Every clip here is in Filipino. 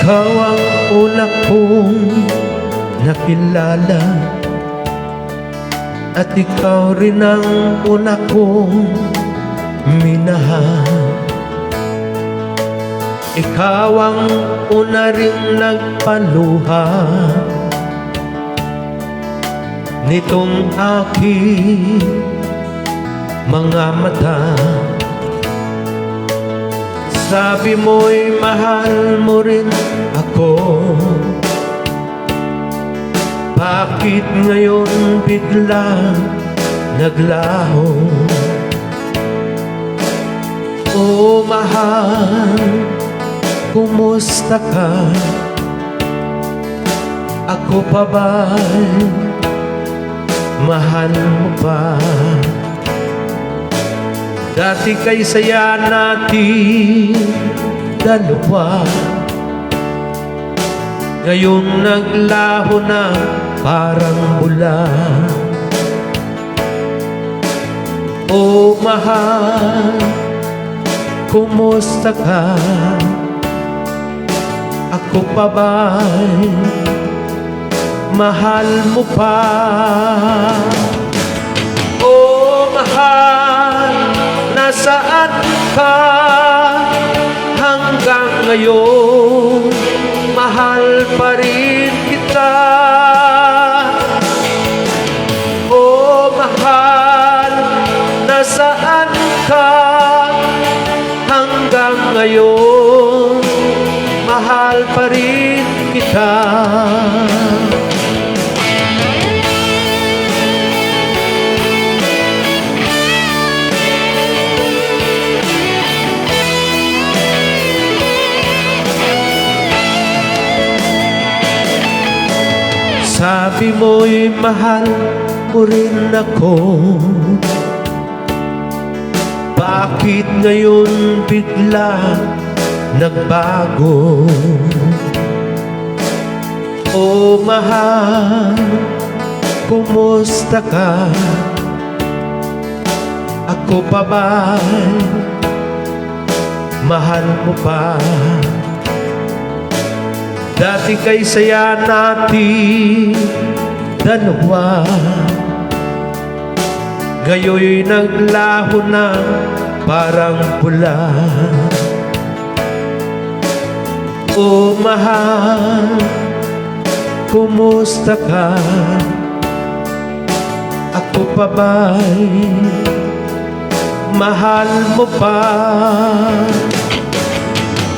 Ikaw ang una kong nakilala, at ikaw rin ang una kong minahal. Ikaw ang una ring nagpaluha nitong aking mga mata. Sabi mo'y mahal mo rin ako. Bakit ngayon biglang naglaho? O mahal, kumusta ka? Ako pa ba'y mahal mo pa? Dati kay saya natin dalawa, ngayong naglaho na parang bula. O mahal, kumusta ka? Ako pa ba'y mahal mo pa? O mahal, nasaan ka hanggang ngayon? Mahal pa rin kita. O mahal, nasaan ka hanggang ngayon? Mahal pa rin kita. Sabi mo'y mahal mo rin ako. Bakit ngayon bigla nagbago? O mahal, kumusta ka? Ako pa ba'y mahal mo pa? Dati kay saya natin dalawa, ngayoy naglaho na parang pula. O mahal, kumusta ka? Ako pa ba'y mahal mo pa?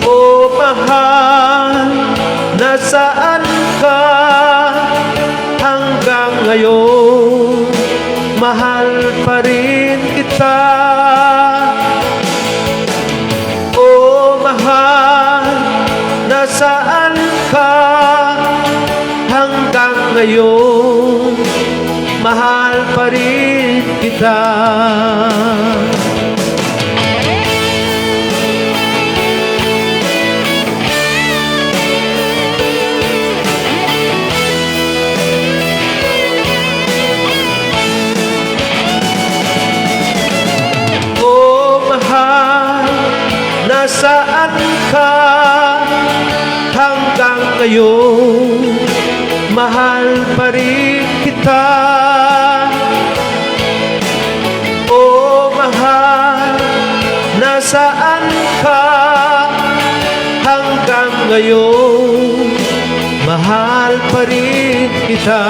O mahal, nasaan ka hanggang ngayon? Mahal pa rin kita. O mahal, nasaan ka hanggang ngayon? Mahal pa rin kita. Nasaan ka hanggang ngayon? Mahal pa rin kita. O mahal, nasaan ka hanggang ngayon? Mahal pa rin kita.